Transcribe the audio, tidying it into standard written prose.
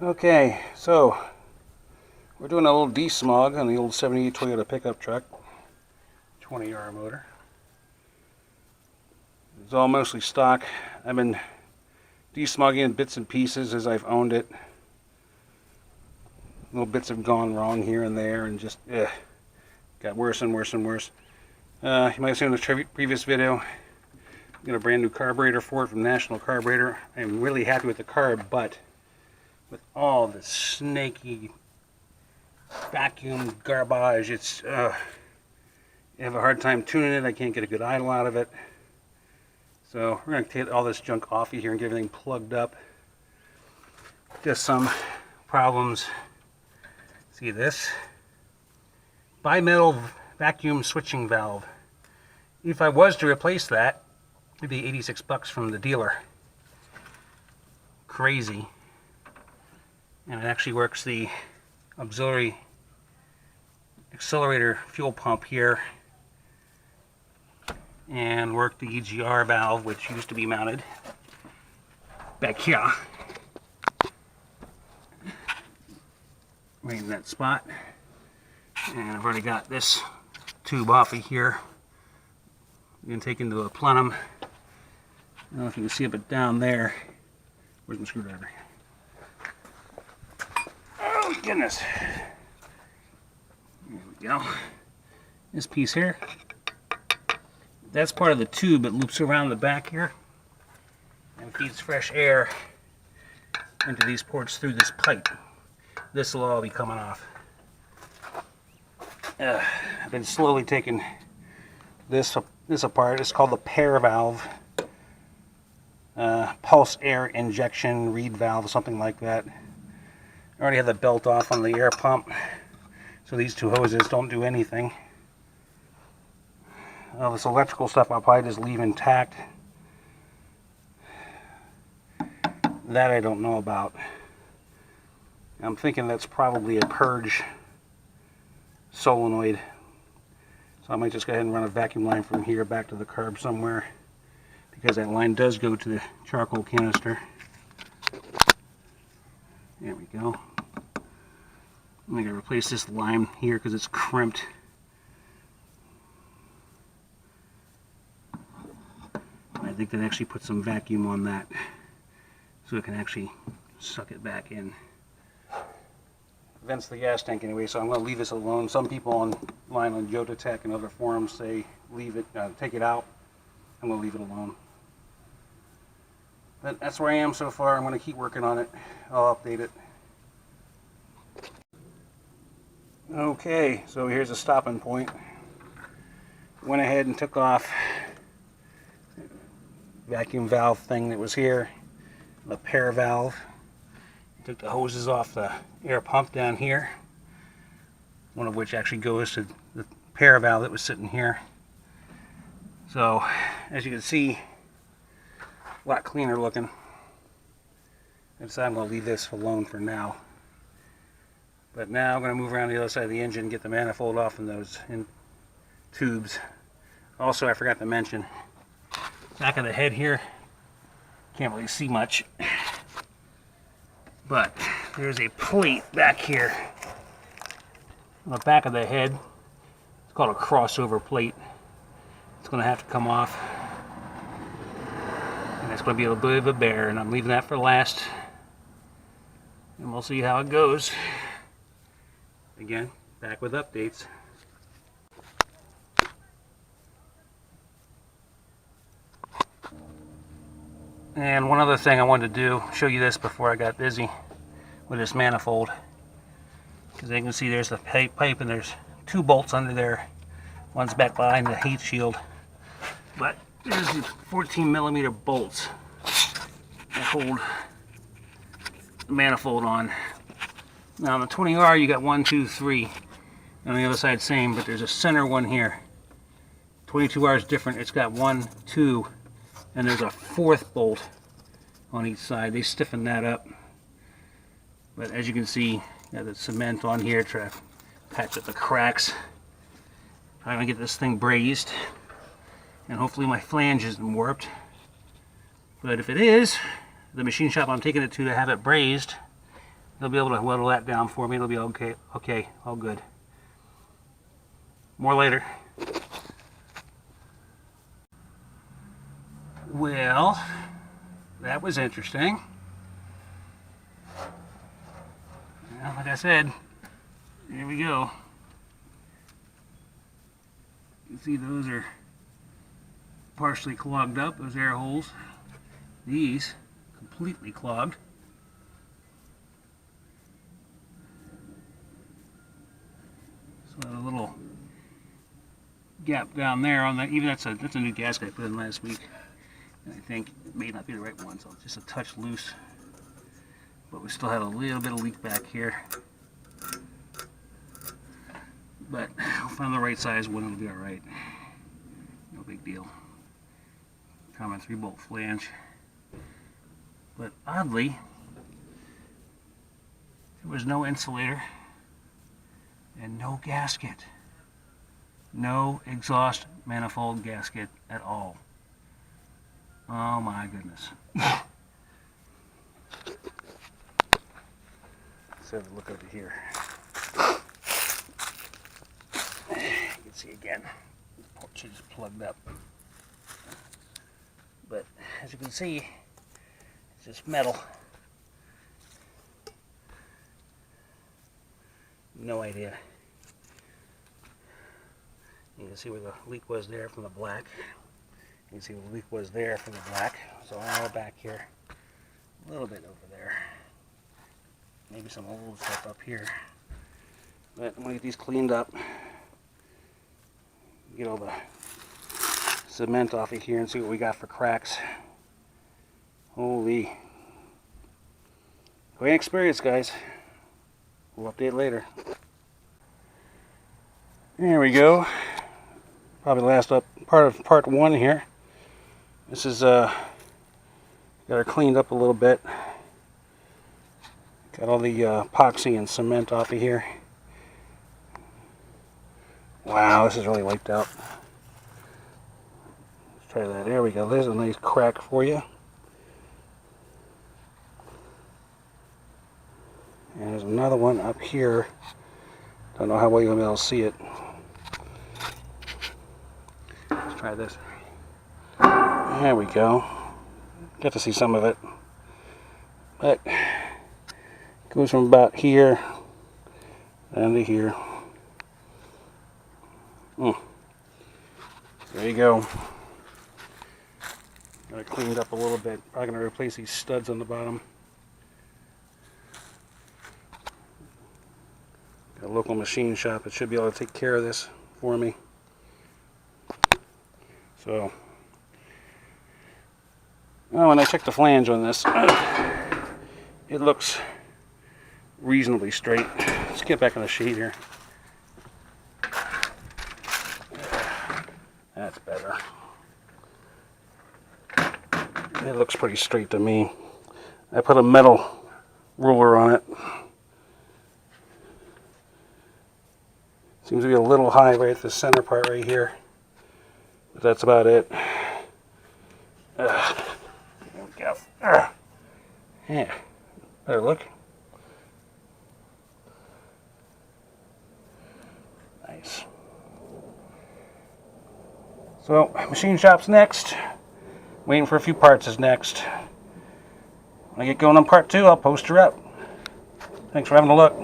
Okay, so we're doing a little de-smog on the old 78 Toyota pickup truck, 20R motor. It's all mostly stock. I've been de-smogging bits and pieces as I've owned it. Little bits have gone wrong here and there and just got worse and worse and worse. You might have seen in the previous video, I got a brand new carburetor for it from National Carburetor. I'm really happy with the carb, but with all the snaky vacuum garbage, it's I have a hard time tuning it. I can't get a good idle out of it. So we're going to take all this junk off of here and get everything plugged up. Just some problems. See this? Bimetal vacuum switching valve. If I was to replace that, it'd be 86 bucks from the dealer. Crazy. And it actually works the auxiliary accelerator fuel pump here, and work the EGR valve, which used to be mounted back here, right in that spot. And I've already got this tube off of here. I'm going to take into a plenum. I don't know if you can see it, but down there, where's my screwdriver? Oh goodness. There we go. This piece here, that's part of the tube that loops around the back here and feeds fresh air into these ports through this pipe. This will all be coming off. I've been slowly taking this apart. It's called the pair valve. Pulse air injection reed valve, something like that. I already have the belt off on the air pump, so these two hoses don't do anything. All this electrical stuff I'll probably just leave intact. That I don't know about. I'm thinking that's probably a purge solenoid. So I might just go ahead and run a vacuum line from here back to the carb somewhere, because that line does go to the charcoal canister. There we go. I'm going to replace this line here because it's crimped. I think that actually put some vacuum on that so it can actually suck it back in. Vents the gas tank anyway, so I'm going to leave this alone. Some people online on Jototech and other forums say leave it, take it out. I'm going to leave it alone. But that's where I am so far. I'm going to keep working on it. I'll update it. Okay, so here's a stopping point. Went ahead and took off vacuum valve thing that was here, the pair valve. Took the hoses off the air pump down here, one of which actually goes to the pair valve that was sitting here. So as you can see, a lot cleaner looking. I decided I'm going to leave this alone for now. But now I'm going to move around the other side of the engine and get the manifold off in those tubes. Also, I forgot to mention, back of the head here, can't really see much, but there's a plate back here on the back of the head. It's called a crossover plate. It's going to have to come off, and it's going to be a bit of a bear, and I'm leaving that for last, and we'll see how it goes. Again, back with updates. And one other thing I wanted to do, show you this before I got busy with this manifold. Because you can see there's the pipe and there's two bolts under there. One's back behind the heat shield. But there's the 14mm bolts that hold the manifold on. Now on the 20R you got 1, 2, 3. And on the other side same, but there's a center one here. 22R is different. It's got 1, 2, and there's a fourth bolt on each side. They stiffen that up. But as you can see, got the cement on here to patch up the cracks. I'm gonna get this thing brazed, and hopefully my flange isn't warped. But if it is, the machine shop I'm taking it to have it brazed, They'll be able to whittle that down for me. It'll be okay. Okay, all good. More later. Well, that was interesting. Well, like I said, here we go. You can see those are partially clogged up, those air holes. These completely clogged. So a little gap down there on that. Even that's a new gasket I put in last week. And I think it may not be the right one, so it's just a touch loose. But we still have a little bit of leak back here. But I'll find the right size one, it'll be alright. No big deal. Common 3-bolt flange. But oddly, there was no insulator and no gasket. No exhaust manifold gasket at all. Oh my goodness. Let's have a look over here. You can see again, the porch is plugged up. But as you can see, it's just metal. No idea. You can see where the leak was there from the black. You can see where the leak was there from the black. So all back here. A little bit over there. Maybe some old stuff up here. But I'm going to get these cleaned up. Get all the cement off of here and see what we got for cracks. Holy. Great experience, guys. We'll update later. There we go. Probably the last part of part 1 here. This is got her cleaned up a little bit. Got all the epoxy and cement off of here. Wow, this is really wiped out. Let's try that. There we go. There's a nice crack for you. And there's another one up here. Don't know how well you'll be able to see it. Let's try this. There we go. Get to see some of it. But it goes from about here down to here. There you go. Got it cleaned up a little bit. Probably going to replace these studs on the bottom. Got a local machine shop that should be able to take care of this for me. So, well, when I check the flange on this, it looks reasonably straight. Let's get back on the sheet here. That's better. It looks pretty straight to me. I put a metal ruler on it. Seems to be a little high right at the center part right here. But that's about it. There we go. Yeah, better look. Nice. So, machine shop's next. Waiting for a few parts is next. When I get going on part 2, I'll post her up. Thanks for having a look.